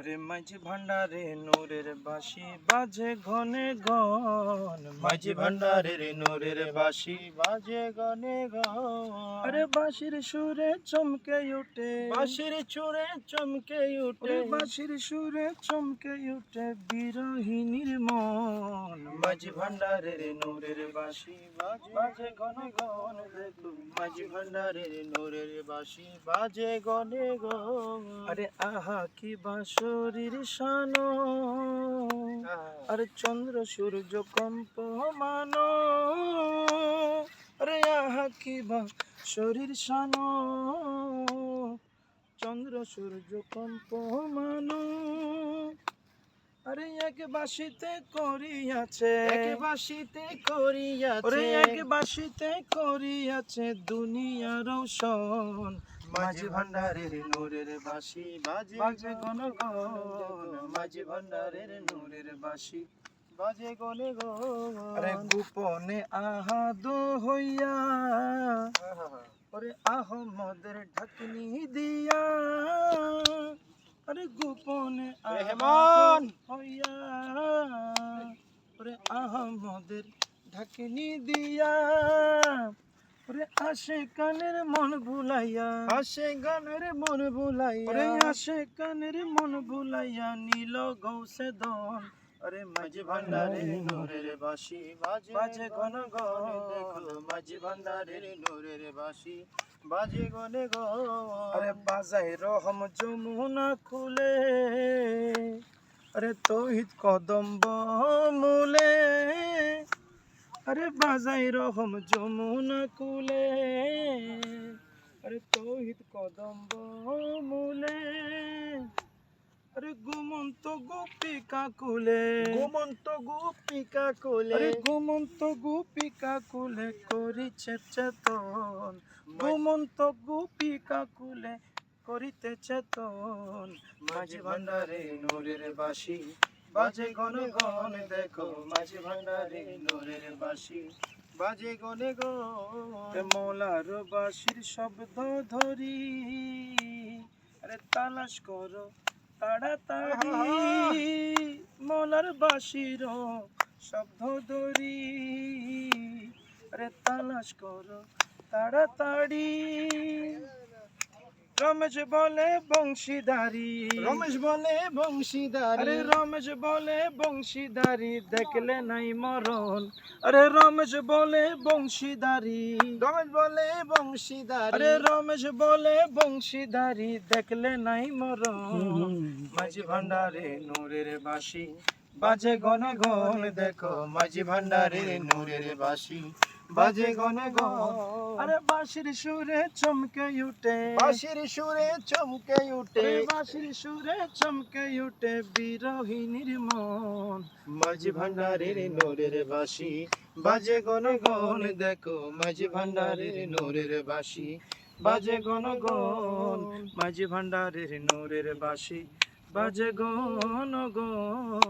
রে মাঝি ভান্ডারে নূরের বাঁশি বাজে ঘনে গন, মাঝি ভান্ডারের নূরের বাঁশি বাজে গনে গন। আরে বাঁশির সুরে চমকে উঠে, বাঁশির সুরে চমকে উঠে, বাঁশির সুরে চমকে উঠে বিরহিনীর মন। মাঝি ভান্ডারের নূরের বাঁশি বাজে গনে গন। মাঝি ভান্ডারের নূরের বাঁশি বাজে গনে গন। আরে আহা কি বাঁশরীর শান, আরে চন্দ্র সূর্য কম্পমান। আরে আহা কি বাঁশরীর শান, চন্দ্র সূর্য কম্পমান। আরে এক বাঁশিতে করিয়াছে, এক বাঁশিতে করিয়াছে, এক বাঁশিতে করিয়াছে দুনিয়ার রৌশন। মাঝি ভান্ডারের নূরের বাঁশি বাজে ঘন ঘন, মাঝি ভান্ডারের নূরের বাঁশি বাজে গনে গন। আরে গোপনে আহাদ হইয়া, ওরে আহমদের ঢাকনি দিয়া, আরে গোপনে রেহমান হইয়া, ওরে আহমদের ঢাকনি দিয়া, ওরে আসে কানের মন ভুলাইয়া, আসে গানের মন ভুলাইয়া, ওরে আসে কানের মন ভুলাইয়া নীল গৌসে দন। আরে মাঝি ভান্ডারের নূরের বাঁশি বাজে ঘন ঘন, দেখো মাঝি ভান্ডারের নূরের বাঁশি বাজে গনে গন। আরে বাজাই রহম যমুনা খুলে, আরে তৌহিদ কদম্ব মূলে, আরে বাজাই রহম যমুনা কুলে, আরে তৌহিদ কদম্ব মূলে, আরে ঘুমন্ত গোপিকা কুলে, ঘুমন্ত গোপিকা কোলে, আরে ঘুমন্ত গোপিকা কুলে করিছে চেতন, ঘুমন্ত গোপিকা কুলে করিতে চেতন। মাঝি ভান্ডারের নূরের বাঁশি বাজে গনে গন। দেখো মাঝি ভান্ডারের নূরের বাঁশি বাজে গনে গন। মৌলার বাঁশির শব্দ ধরি, আরে তালাশ করো তাড়াতাড়ি, মৌলার বাঁশির শব্দ ধরি, আরে তালাশ করো তাড়াতাড়ি। রমেশ বলে বংশীদারি, রমেশ বলে বংশীদারি, আরে রমেশ বলে বংশীদারি দেখলে নাই মরণ। আরে রমেশ বলে বংশীদারি, রমেশ বলে বংশীদারি, আরে রমেশ বলে বংশীদারি দেখলে নাই মরণ। মাঝি ভান্ডারে নূরের বাঁশি বাজে গনে গন। দেখো মাঝি ভান্ডারের নূরের বাঁশি বাজে গনে গন। আরে বাঁশির সুরে চমকে উঠে, বাঁশির সুরে চমকে উঠে, বাঁশির সুরে চমকে উঠে বিরহিনীর মন। মাঝি ভান্ডারের নূরের বাঁশি বাজে গনে গন। দেখো মাঝি ভান্ডারের নূরের বাঁশি বাজে গনে গন। মাঝি ভান্ডারের নূরের বাঁশি বাজে ঘন ঘন।